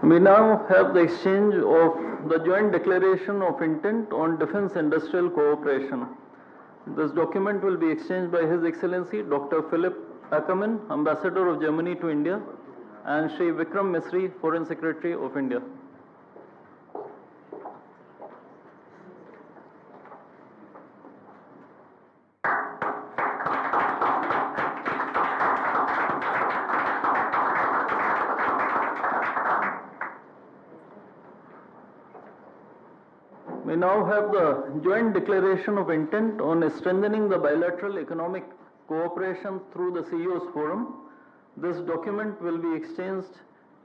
We now have the exchange of the joint declaration of intent on defense industrial cooperation. This document will be exchanged by His Excellency Dr. Philip Ackermann, Ambassador of Germany to India, and Shri Vikram Misri, Foreign Secretary of India. We now have the joint declaration of intent on strengthening the bilateral economic cooperation through the CEO's Forum. This document will be exchanged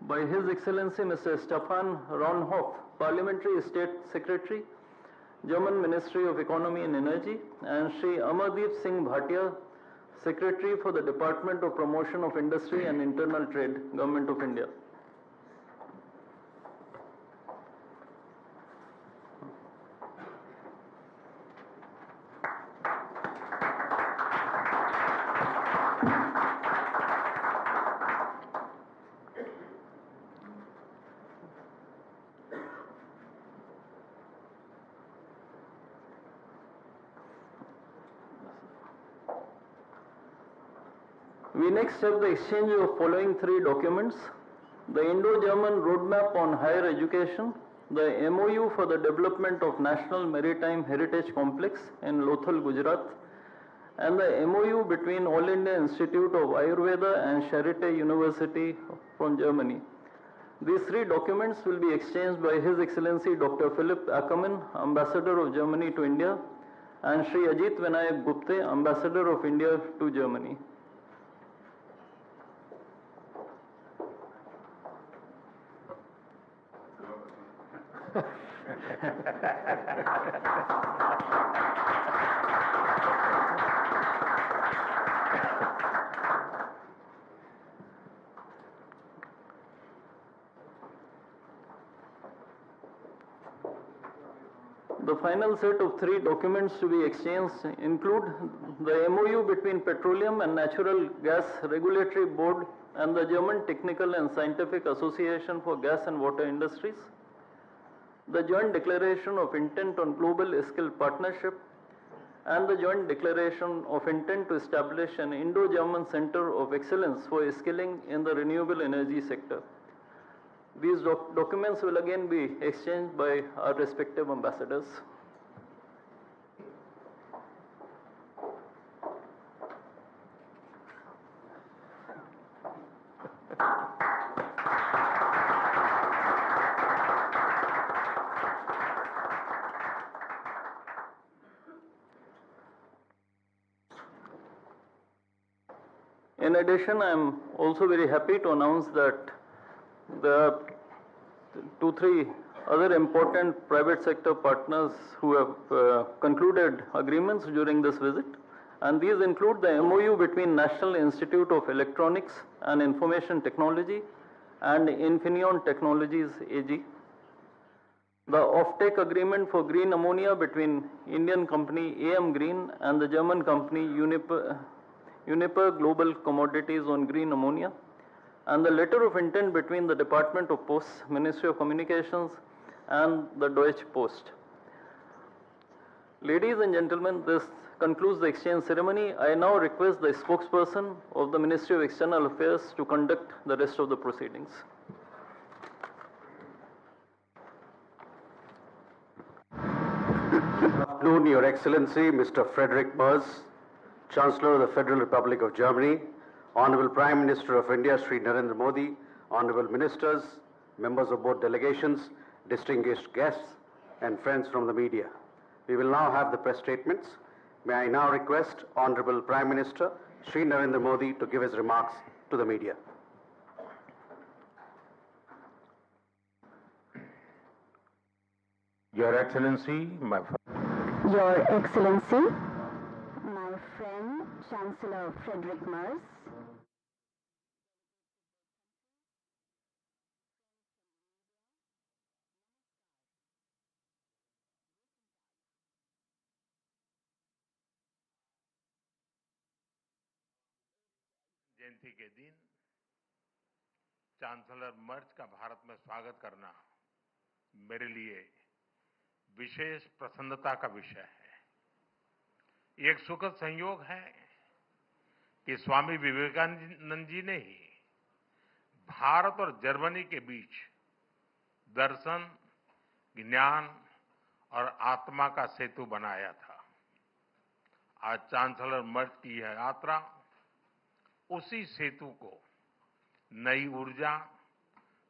by His Excellency Mr. Stefan Raunhoff, Parliamentary State Secretary, German Ministry of Economy and Energy, and Shri Amardeep Singh Bhatia, Secretary for the Department of Promotion of Industry and Internal Trade, Government of India. We next have the exchange of following three documents: the Indo-German Roadmap on Higher Education, the MOU for the development of National Maritime Heritage Complex in Lothal, Gujarat, and the MOU between All India Institute of Ayurveda and Charité University from Germany. These three documents will be exchanged by His Excellency Dr. Philip Ackermann, Ambassador of Germany to India, and Shri Ajit Vinayak Gupte, Ambassador of India to Germany. The final set of three documents to be exchanged include the MOU between Petroleum and Natural Gas Regulatory Board and the German Technical and Scientific Association for Gas and Water Industries, the Joint Declaration of Intent on Global Skill Partnership, and the Joint Declaration of Intent to establish an Indo-German Center of Excellence for Skilling in the Renewable Energy Sector. These documents will again be exchanged by our respective ambassadors. In addition, I am also very happy to announce that there are 2-3 other important private sector partners who have concluded agreements during this visit, and these include the MOU between National Institute of Electronics and Information Technology and Infineon Technologies AG, the offtake agreement for green ammonia between Indian company AM Green and the German company Uniper Global Commodities on green ammonia, and the letter of intent between the Department of Posts, Ministry of Communications, and the Deutsche Post. Ladies and gentlemen, this concludes the exchange ceremony. I now request the spokesperson of the Ministry of External Affairs to conduct the rest of the proceedings. Good afternoon, Your Excellency, Mr. Friedrich Merz, Chancellor of the Federal Republic of Germany, Honorable Prime Minister of India, Shri Narendra Modi, Honorable Ministers, members of both delegations, distinguished guests, and friends from the media. We will now have the press statements. May I now request Honorable Prime Minister, Shri Narendra Modi, to give his remarks to the media. Your Excellency, Your Excellency, my friend Chancellor Friedrich Merz, जयंती के दिन chancellor मर्ज का भारत में स्वागत करना मेरे लिए विशेष प्रसन्नता का विषय है। ये एक सुखद संयोग है कि स्वामी विवेकानंद जी ने ही भारत और जर्मनी के बीच दर्शन, ज्ञान और आत्मा का सेतु बनाया था। आज चांसलर मर्ज की यह यात्रा उसी सेतु को नई ऊर्जा,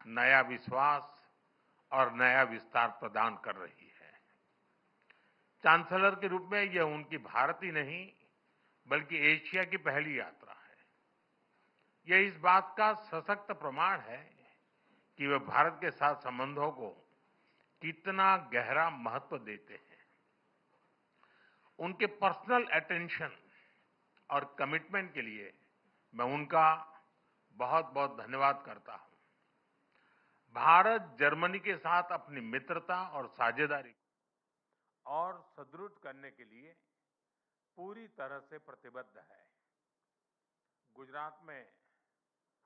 नया विश्वास और नया विस्तार प्रदान कर रही है। चांसलर के रूप में यह उनकी भारत ही नहीं बल्कि एशिया की पहली यात्रा है। यह इस बात का सशक्त प्रमाण है कि वे भारत के साथ संबंधों को कितना गहरा महत्व देते हैं। उनके पर्सनल अटेंशन और कमिटमेंट के लिए मैं उनका बहुत बहुत धन्यवाद करता हूं। भारत जर्मनी के साथ अपनी मित्रता और साझेदारी और सुदृढ़ करने के लिए पूरी तरह से प्रतिबद्ध है। गुजरात में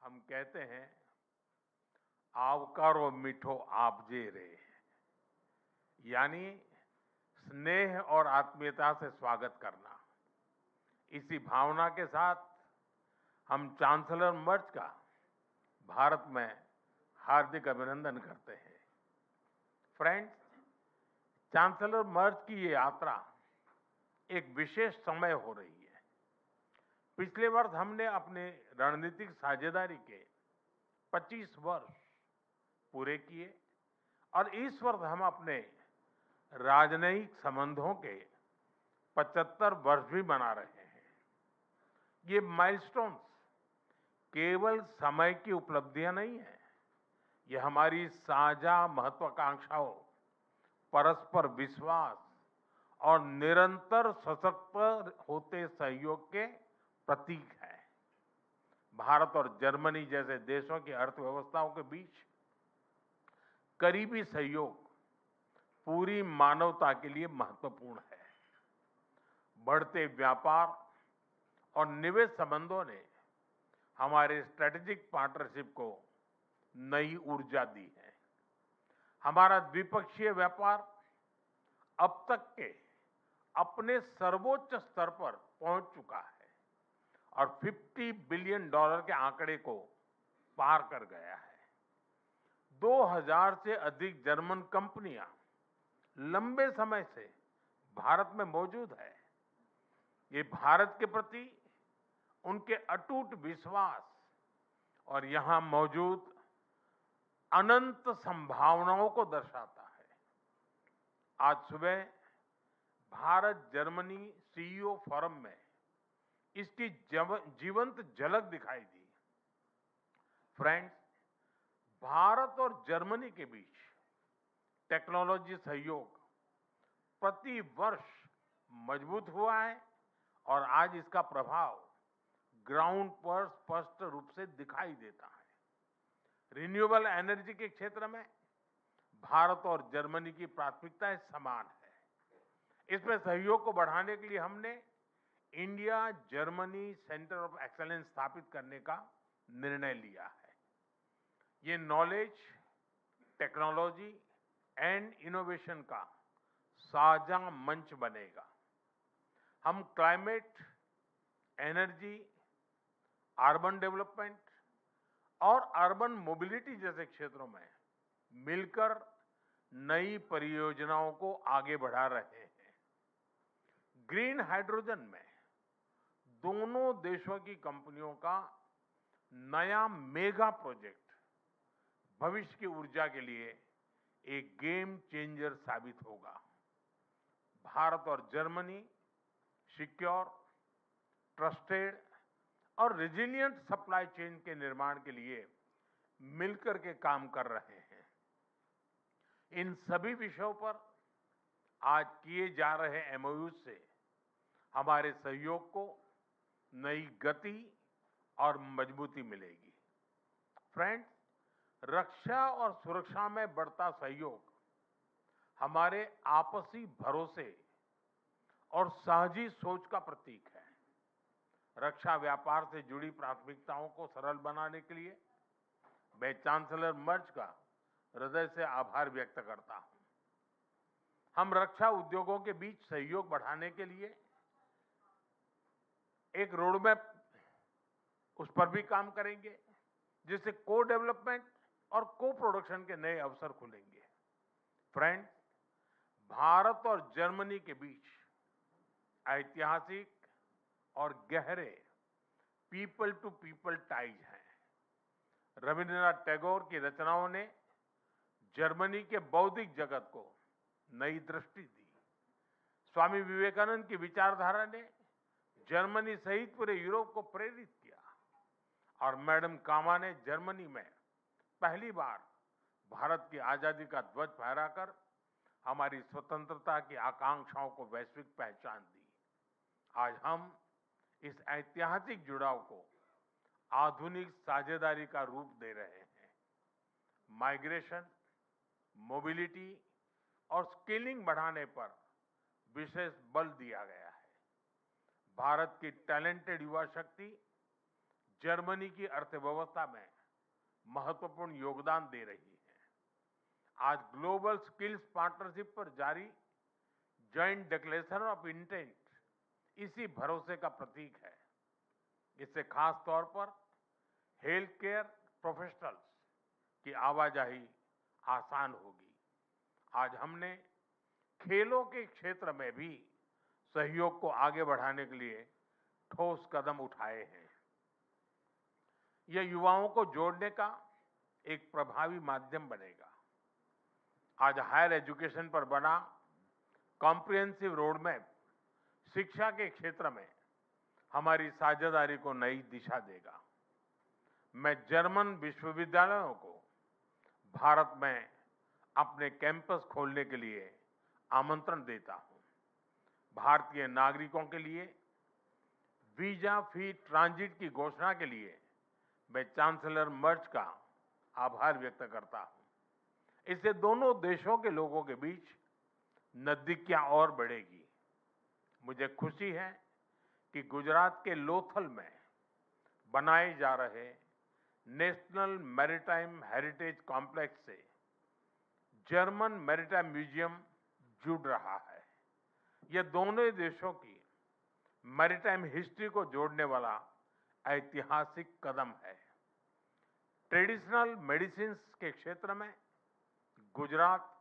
हम कहते हैं, आवकारो मीठो आपजे रे, यानी स्नेह और आत्मीयता से स्वागत करना। इसी भावना के साथ हम चांसलर मर्ज का भारत में हार्दिक अभिनंदन करते हैं। फ्रेंड्स, चांसलर मर्ज की ये यात्रा एक विशेष समय हो रही है। पिछले वर्ष हमने अपने रणनीतिक साझेदारी के 25 वर्ष पूरे किए और इस वर्ष हम अपने राजनयिक संबंधों के 75 वर्ष भी मना रहे हैं। ये माइलस्टोन्स केवल समय की उपलब्धियां नहीं है, ये हमारी साझा महत्वाकांक्षाओं, परस्पर विश्वास और निरंतर सशक्त होते सहयोग के प्रतीक है। भारत और जर्मनी जैसे देशों की अर्थव्यवस्थाओं के बीच करीबी सहयोग पूरी मानवता के लिए महत्वपूर्ण है। बढ़ते व्यापार और निवेश संबंधों ने हमारे स्ट्रेटेजिक पार्टनरशिप को नई ऊर्जा दी है। हमारा द्विपक्षीय व्यापार अब तक के अपने सर्वोच्च स्तर पर पहुंच चुका है और $50 बिलियन के आंकड़े को पार कर गया है। 2000 से अधिक जर्मन कंपनियां लंबे समय से भारत में मौजूद है। ये भारत के प्रति उनके अटूट विश्वास और यहां मौजूद अनंत संभावनाओं को दर्शाता है। आज सुबह भारत जर्मनी सीईओ फोरम में इसकी जीवंत झलक दिखाई दी। फ्रेंड्स, भारत और जर्मनी के बीच टेक्नोलॉजी सहयोग प्रति वर्ष मजबूत हुआ है और आज इसका प्रभाव ग्राउंड पर स्पष्ट रूप से दिखाई देता है। रिन्यूएबल एनर्जी के क्षेत्र में भारत और जर्मनी की प्राथमिकताएं समान है। इसमें सहयोग को बढ़ाने के लिए हमने India Germany centre of excellence स्थापित करने का निर्णय लिया है। ये नॉलेज, टेक्नोलॉजी एंड इनोवेशन का साझा मंच बनेगा। हम क्लाइमेट, एनर्जी, अर्बन डेवलपमेंट और अर्बन मोबिलिटी जैसे क्षेत्रों में मिलकर नई परियोजनाओं को आगे बढ़ा रहे हैं। ग्रीन हाइड्रोजन में दोनों देशों की कंपनियों का नया मेगा प्रोजेक्ट भविष्य की ऊर्जा के लिए एक गेम चेंजर साबित होगा। भारत और जर्मनी सिक्योर, ट्रस्टेड और रेजिलिएंट सप्लाई चेन के निर्माण के लिए मिलकर के काम कर रहे हैं। इन सभी विषयों पर आज किए जा रहे एमओयू से हमारे सहयोग को नई गति और मजबूती मिलेगी। फ्रेंड्स, रक्षा और सुरक्षा में बढ़ता सहयोग हमारे आपसी भरोसे और साझी सोच का प्रतीक है। रक्षा व्यापार से जुड़ी प्राथमिकताओं को सरल बनाने के लिए मैं चांसलर मर्ज का हृदय से आभार व्यक्त करता हूं। हम रक्षा उद्योगों के बीच सहयोग बढ़ाने के लिए एक रोडमैप उस पर भी काम करेंगे, जिससे को डेवलपमेंट और को प्रोडक्शन के नए अवसर खुलेंगे। फ्रेंड्स, भारत और जर्मनी के बीच ऐतिहासिक और गहरे पीपल टू पीपल टाइज हैं। रविंद्रनाथ टैगोर की रचनाओं ने जर्मनी के बौद्धिक जगत को नई दृष्टि दी। स्वामी विवेकानंद की विचारधारा ने जर्मनी सहित पूरे यूरोप को प्रेरित किया और मैडम कामा ने जर्मनी में पहली बार भारत की आजादी का ध्वज फहराकर हमारी स्वतंत्रता की आकांक्षाओं को वैश्विक पहचान दी। आज हम इस ऐतिहासिक जुड़ाव को आधुनिक साझेदारी का रूप दे रहे हैं। माइग्रेशन, मोबिलिटी और स्किलिंग बढ़ाने पर विशेष बल दिया गया है। भारत की टैलेंटेड युवा शक्ति जर्मनी की अर्थव्यवस्था में महत्वपूर्ण योगदान दे रही है। आज ग्लोबल स्किल्स पार्टनरशिप पर जारी जॉइंट डिक्लेरेशन ऑफ इंटेंट इसी भरोसे का प्रतीक है। इससे खास तौर पर हेल्थ केयर प्रोफेशनल्स की आवाजाही आसान होगी। आज हमने खेलों के क्षेत्र में भी सहयोग को आगे बढ़ाने के लिए ठोस कदम उठाए हैं। यह युवाओं को जोड़ने का एक प्रभावी माध्यम बनेगा। आज हायर एजुकेशन पर बना कॉम्प्रिहेंसिव रोडमैप शिक्षा के क्षेत्र में हमारी साझेदारी को नई दिशा देगा। मैं जर्मन विश्वविद्यालयों को भारत में अपने कैंपस खोलने के लिए आमंत्रण देता हूं। भारतीय नागरिकों के लिए वीजा फ्री ट्रांजिट की घोषणा के लिए मैं चांसलर मर्ज का आभार व्यक्त करता हूं। इससे दोनों देशों के लोगों के बीच नजदीकियां और बढ़ेगी। मुझे खुशी है कि गुजरात के लोथल में बनाए जा रहे नेशनल मैरीटाइम हेरिटेज कॉम्प्लेक्स से जर्मन मैरीटाइम म्यूजियम जुड़ रहा है। यह दोनों देशों की मैरीटाइम हिस्ट्री को जोड़ने वाला ऐतिहासिक कदम है। ट्रेडिशनल मेडिसिन्स के क्षेत्र में गुजरात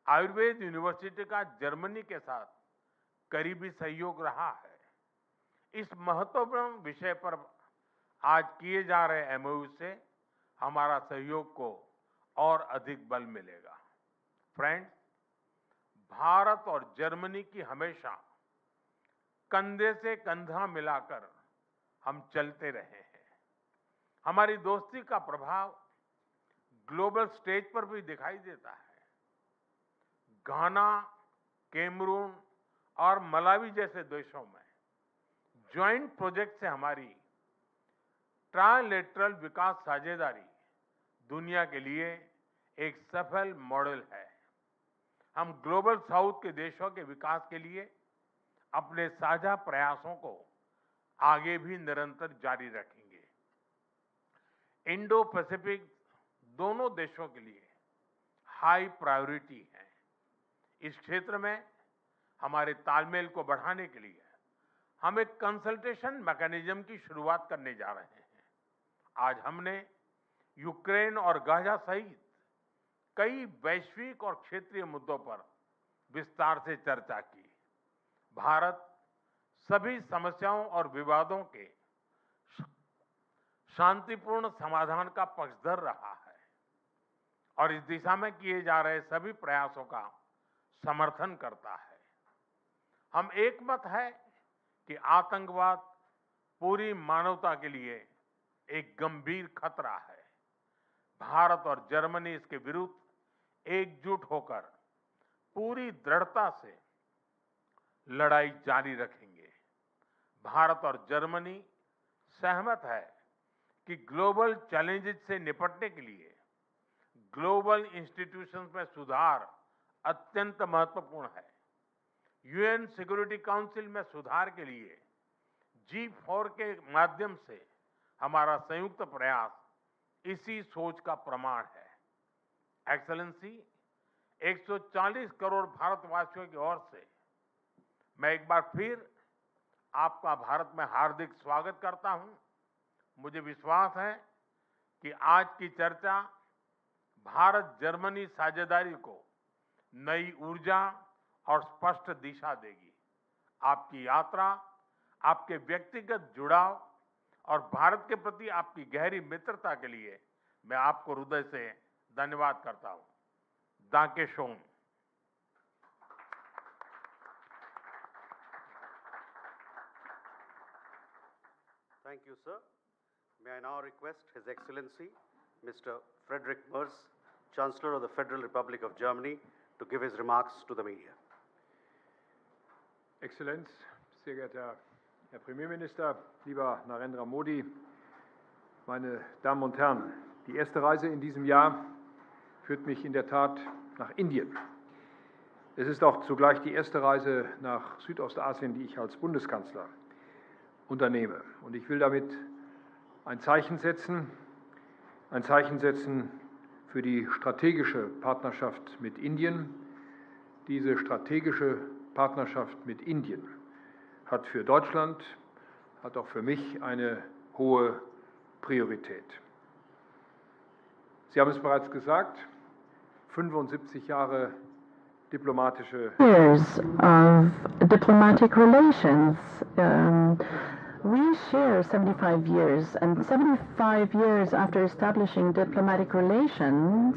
आयुर्वेद यूनिवर्सिटी का जर्मनी के साथ करीबी सहयोग रहा है। इस महत्वपूर्ण विषय पर आज किए जा रहे एमओयू से हमारा सहयोग को और अधिक बल मिलेगा। फ्रेंड्स, भारत और जर्मनी की हमेशा कंधे से कंधा मिलाकर हम चलते रहे हैं। हमारी दोस्ती का प्रभाव ग्लोबल स्टेज पर भी दिखाई देता है। घाना, कैमरून और मलावी जैसे देशों में ज्वाइंट प्रोजेक्ट से हमारी ट्राइलेटरल विकास साझेदारी दुनिया के लिए एक सफल मॉडल है। हम ग्लोबल साउथ के देशों के विकास के लिए अपने साझा प्रयासों को आगे भी निरंतर जारी रखेंगे। इंडो पैसिफिक दोनों देशों के लिए हाई प्रायोरिटी है। इस क्षेत्र में हमारे तालमेल को बढ़ाने के लिए हम एक कंसल्टेशन मैकेनिज्म की शुरुआत करने जा रहे हैं। आज हमने यूक्रेन और गाजा सहित कई वैश्विक और क्षेत्रीय मुद्दों पर विस्तार से चर्चा की। भारत सभी समस्याओं और विवादों के शांतिपूर्ण समाधान का पक्षधर रहा है और इस दिशा में किए जा रहे सभी प्रयासों का समर्थन करता है। हम एक मत है कि आतंकवाद पूरी मानवता के लिए एक गंभीर खतरा है। भारत और जर्मनी इसके विरुद्ध एकजुट होकर पूरी दृढ़ता से लड़ाई जारी रखेंगे। भारत और जर्मनी सहमत है कि ग्लोबल चैलेंजेस से निपटने के लिए ग्लोबल इंस्टीट्यूशंस में सुधार अत्यंत महत्वपूर्ण है। यूएन सिक्योरिटी काउंसिल में सुधार के लिए G4 के माध्यम से हमारा संयुक्त प्रयास इसी सोच का प्रमाण है। एक्सेलेंसी, 140 करोड़ भारतवासियों की ओर से मैं एक बार फिर आपका भारत में हार्दिक स्वागत करता हूं। मुझे विश्वास है कि आज की चर्चा भारत जर्मनी साझेदारी को नई ऊर्जा और स्पष्ट दिशा देगी। आपकी यात्रा, आपके व्यक्तिगत जुड़ाव और भारत के प्रति आपकी गहरी मित्रता के लिए मैं आपको हृदय से धन्यवाद करता हूं। दांके shown. Thank you, sir. May I now request His Excellency, Mr. Friedrich Merz, Chancellor of the Federal Republic of Germany, to give his remarks to the media. Exzellenz, sehr geehrter Herr Premierminister, lieber Narendra Modi, meine Damen und Herren, die erste Reise in diesem Jahr führt mich in der Tat nach Indien. Es ist auch zugleich die erste Reise nach Südostasien, die ich als Bundeskanzler unternehme. Und ich will damit ein Zeichen setzen für die strategische Partnerschaft mit Indien. Diese strategische Partnerschaft mit Indien hat für Deutschland, hat auch für mich eine hohe Priorität. Sie haben es bereits gesagt, 75 Jahre diplomatische years of diplomatic relations. We share 75 years, and 75 years after establishing diplomatic relations,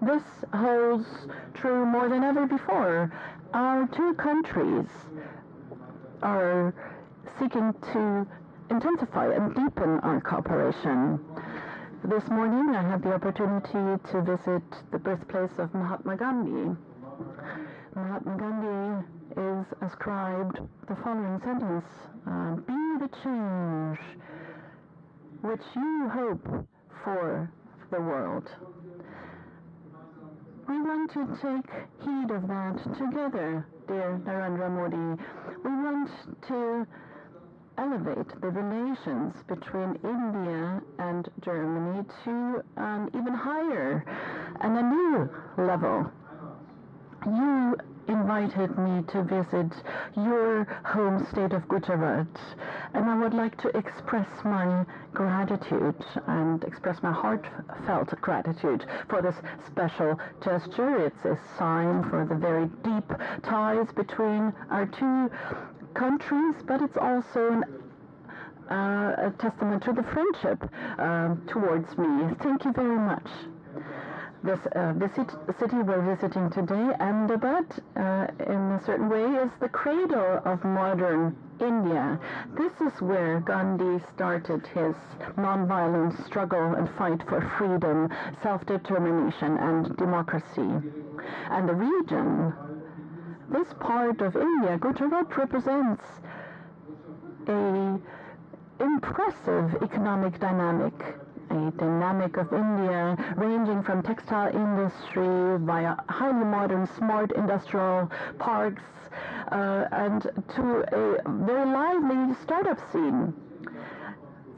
this holds true more than ever before. Our two countries are seeking to intensify and deepen our cooperation. This morning I had the opportunity to visit the birthplace of Mahatma Gandhi. Mahatma Gandhi is ascribed the following sentence: be the change which you hope for the world. We want to take heed of that together, dear Narendra Modi. We want to elevate the relations between India and Germany to an even higher and a new level. You invited me to visit your home state of Gujarat, and I would like to express my gratitude and express my heartfelt gratitude for this special gesture. It's a sign for the very deep ties between our two countries, but it's also a testament to the friendship towards me. Thank you very much. This city we're visiting today, Ahmedabad, in a certain way, is the cradle of modern India. This is where Gandhi started his nonviolent struggle and fight for freedom, self-determination, and democracy. And the region, this part of India, Gujarat, represents an impressive economic dynamic. A dynamic of India ranging from textile industry via highly modern smart industrial parks and to a very lively startup scene.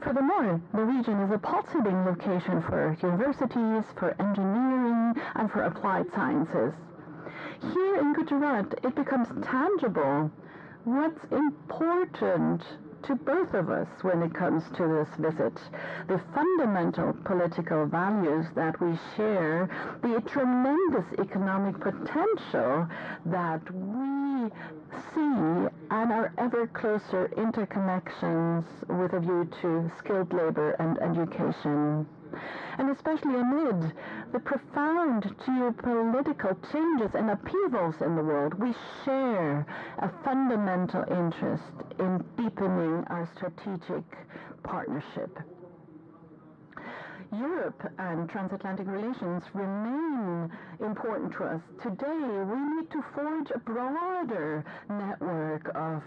Furthermore, the region is a pulsating location for universities, for engineering, and for applied sciences. Here in Gujarat, it becomes tangible what's important to both of us when it comes to this visit. The fundamental political values that we share, the tremendous economic potential that we see, and our ever closer interconnections with a view to skilled labor and education. And especially amid the profound geopolitical changes and upheavals in the world, we share a fundamental interest in deepening our strategic partnership. Europe and transatlantic relations remain important to us. Today, we need to forge a broader network of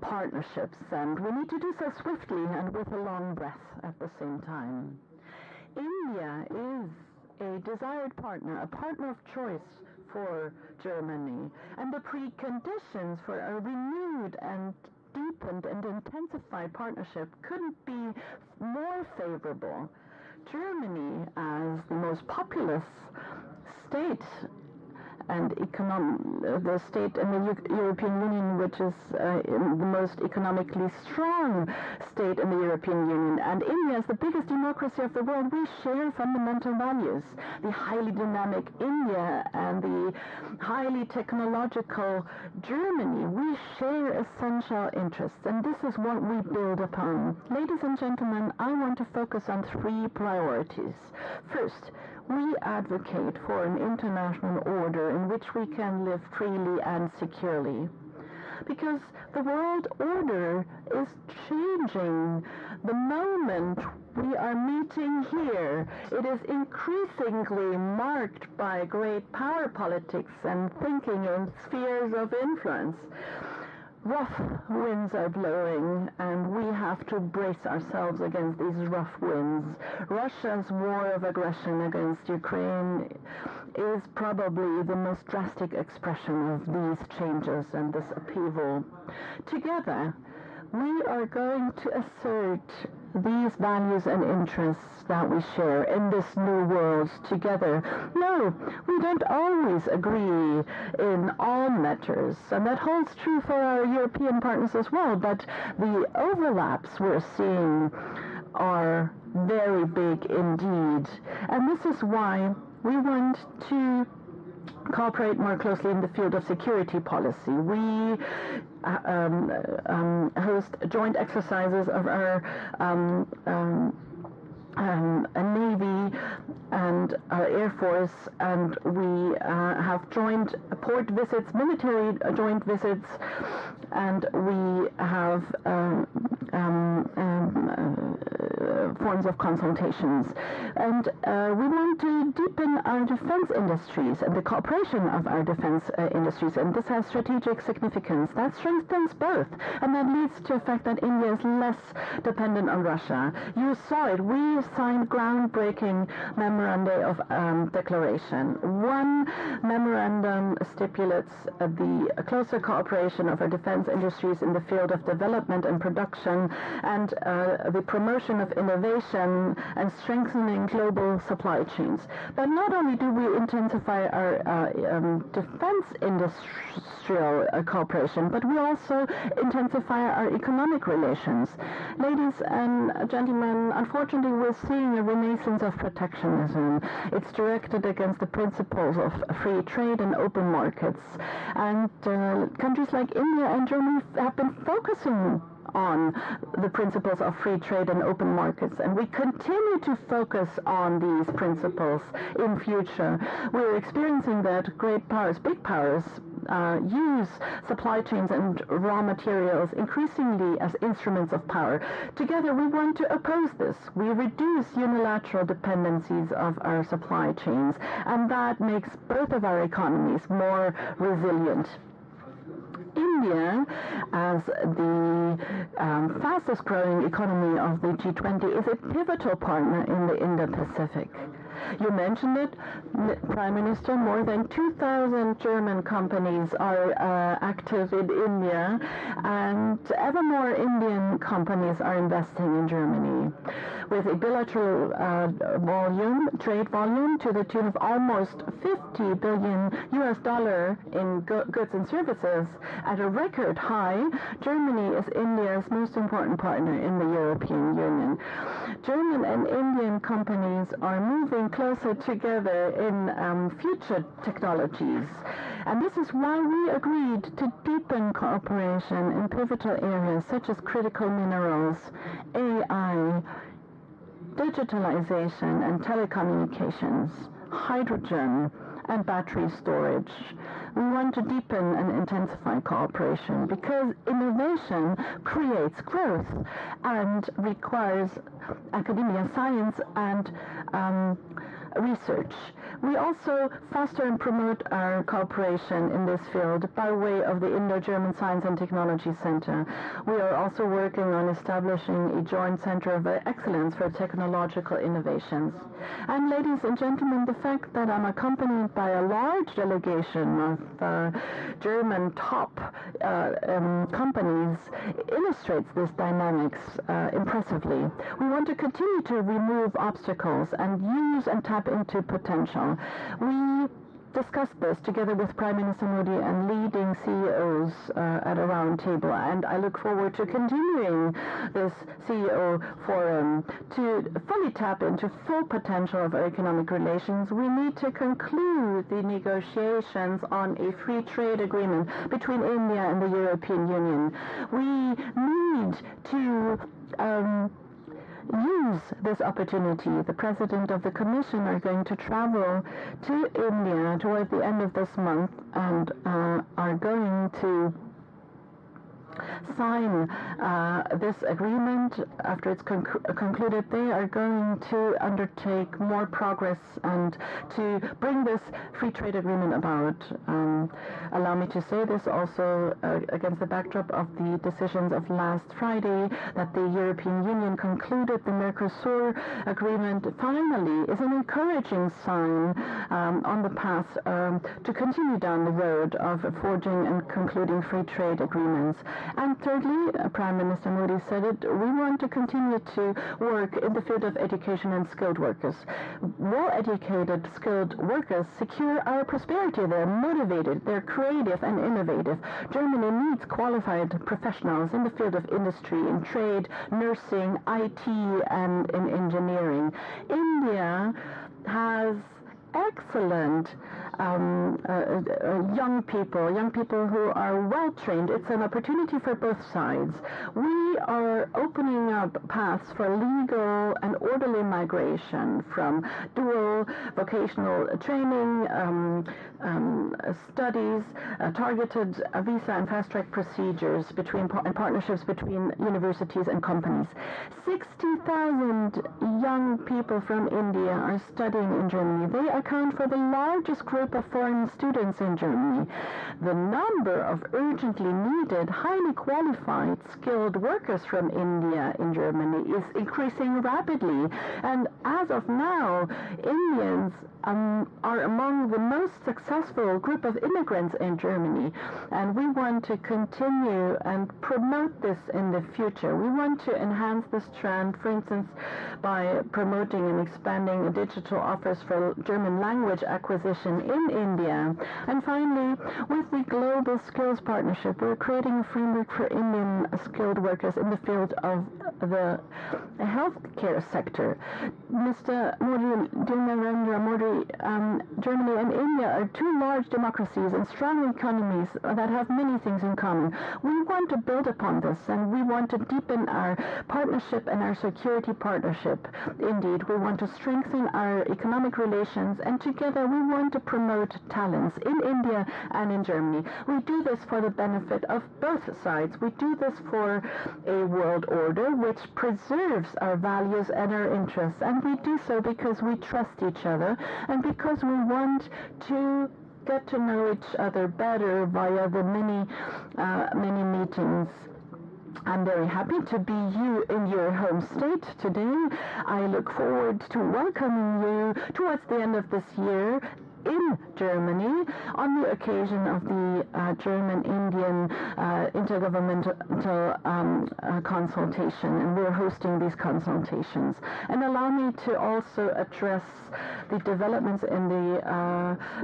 partnerships, and we need to do so swiftly and with a long breath at the same time. India is a desired partner, a partner of choice for Germany, and the preconditions for a renewed and deepened and intensified partnership couldn't be more favorable. Germany, as the most populous state and the state in the European Union, which is the most economically strong state in the European Union, and India is the biggest democracy of the world, we share fundamental values. The highly dynamic India and the highly technological Germany, we share essential interests, and this is what we build upon. Ladies and gentlemen, I want to focus on three priorities. First, we advocate for an international order in which we can live freely and securely. Because the world order is changing. The moment we are meeting here, it is increasingly marked by great power politics and thinking in spheres of influence. Rough winds are blowing, and we have to brace ourselves against these rough winds. Russia's war of aggression against Ukraine is probably the most drastic expression of these changes and this upheaval. Together, we are going to assert these values and interests that we share in this new world together. No, we don't always agree in all matters, and that holds true for our European partners as well, but the overlaps we're seeing are very big indeed. And this is why we want to cooperate more closely in the field of security policy. We host joint exercises of our Navy and our Air Force, and we have joint port visits, military joint visits, and we have forms of consultations. And we want to deepen our defense industries and the cooperation of our defense industries, and this has strategic significance. That strengthens both, and that leads to the fact that India is less dependent on Russia. You saw it. We signed groundbreaking memoranda of declaration. One memorandum stipulates the closer cooperation of our defense industries in the field of development and production, and the promotion of innovation and strengthening global supply chains. But not only do we intensify our defense industrial cooperation, but we also intensify our economic relations. Ladies and gentlemen, unfortunately, we're seeing a renaissance of protectionism. It's directed against the principles of free trade and open markets. And countries like India and Germany have been focusing on the principles of free trade and open markets, and we continue to focus on these principles in future. We're experiencing that great powers, big powers, use supply chains and raw materials increasingly as instruments of power. Together, we want to oppose this. We reduce unilateral dependencies of our supply chains, and that makes both of our economies more resilient. India, as the fastest growing economy of the G20, is a pivotal partner in the Indo-Pacific. You mentioned it, Prime Minister, more than 2,000 German companies are active in India, and ever more Indian companies are investing in Germany, with a bilateral trade volume to the tune of almost $50 billion in goods and services. At a record high, Germany is India's most important partner in the European Union. German and Indian companies are moving closer together in future technologies. And this is why we agreed to deepen cooperation in pivotal areas such as critical minerals, AI, digitalization and telecommunications, hydrogen, and battery storage. We want to deepen and intensify cooperation because innovation creates growth and requires academia, science, and research. We also foster and promote our cooperation in this field by way of the Indo-German Science and Technology Center. We are also working on establishing a joint center of excellence for technological innovations. And ladies and gentlemen, the fact that I'm accompanied by a large delegation of German top companies illustrates this dynamics impressively. We want to continue to remove obstacles and use and tap into potential. We discussed this together with Prime Minister Modi and leading CEOs at a round table, and I look forward to continuing this CEO forum to fully tap into full potential of our economic relations. We need to conclude the negotiations on a free trade agreement between India and the European Union. We need to use this opportunity. The President of the Commission are going to travel to India toward the end of this month and are going to sign this agreement. After it's concluded, they are going to undertake more progress and to bring this free trade agreement about. Allow me to say this also against the backdrop of the decisions of last Friday that the European Union concluded the Mercosur agreement finally is an encouraging sign on the path to continue down the road of forging and concluding free trade agreements. And thirdly, Prime Minister Modi said it, we want to continue to work in the field of education and skilled workers. Well-educated, skilled workers secure our prosperity. They're motivated, they're creative and innovative. Germany needs qualified professionals in the field of industry, in trade, nursing, IT, and in engineering. India has excellent young people who are well trained. It's an opportunity for both sides. We are opening up paths for legal and orderly migration from dual vocational training, studies, targeted visa and fast-track procedures and partnerships between universities and companies. 60,000 young people from India are studying in Germany. They account for the largest group of foreign students in Germany. The number of urgently needed, highly qualified, skilled workers from India in Germany is increasing rapidly. And as of now, Indians are among the most successful group of immigrants in Germany. And we want to continue and promote this in the future. We want to enhance this trend, for instance, by promoting and expanding digital offers for German language acquisition in India. And finally, with the Global Skills Partnership, we're creating a framework for Indian skilled workers in the field of the healthcare sector. Mr. Modi, Narendra Modi, Germany and India are two large democracies and strong economies that have many things in common. We want to build upon this, and we want to deepen our partnership and our security partnership. Indeed, we want to strengthen our economic relations, and together we want to promote talents in India and in Germany. We do this for the benefit of both sides. We do this for a world order which preserves our values and our interests, and we do so because we trust each other and because we want to get to know each other better via the many meetings. I'm very happy to be in your home state today. I look forward to welcoming you towards the end of this year in Germany on the occasion of the German-Indian intergovernmental consultation, and we're hosting these consultations. And allow me to also address the developments in the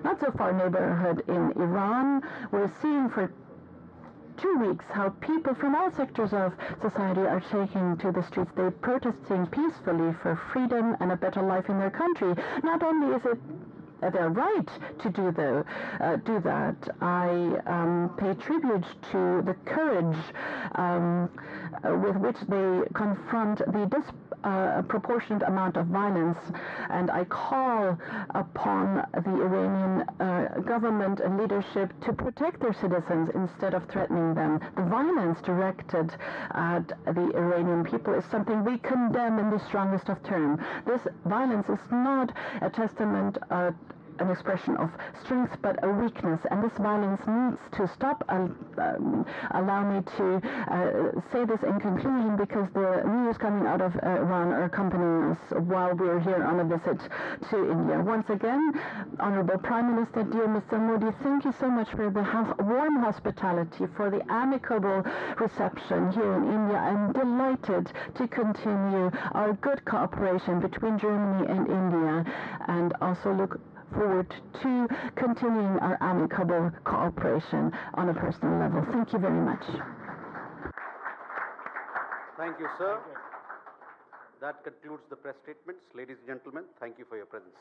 not-so-far neighborhood in Iran. We're seeing for 2 weeks how people from all sectors of society are taking to the streets. They're protesting peacefully for freedom and a better life in their country. Not only is it their right to do that, I pay tribute to the courage with which they confront the disproportionate amount of violence. And I call upon the Iranian government and leadership to protect their citizens instead of threatening them. The violence directed at the Iranian people is something we condemn in the strongest of terms. This violence is not a testament an expression of strength, but a weakness, and this violence needs to stop. Allow me to say this in conclusion, because the news coming out of Iran are accompanying us while we're here on a visit to India. Once again, Honorable Prime Minister, dear Mr. Modi, thank you so much for the warm hospitality, for the amicable reception here in India. I'm delighted to continue our good cooperation between Germany and India, and also look forward to continuing our amicable cooperation on a personal level. Thank you very much. Thank you, sir. That concludes the press statements. Ladies and gentlemen, thank you for your presence.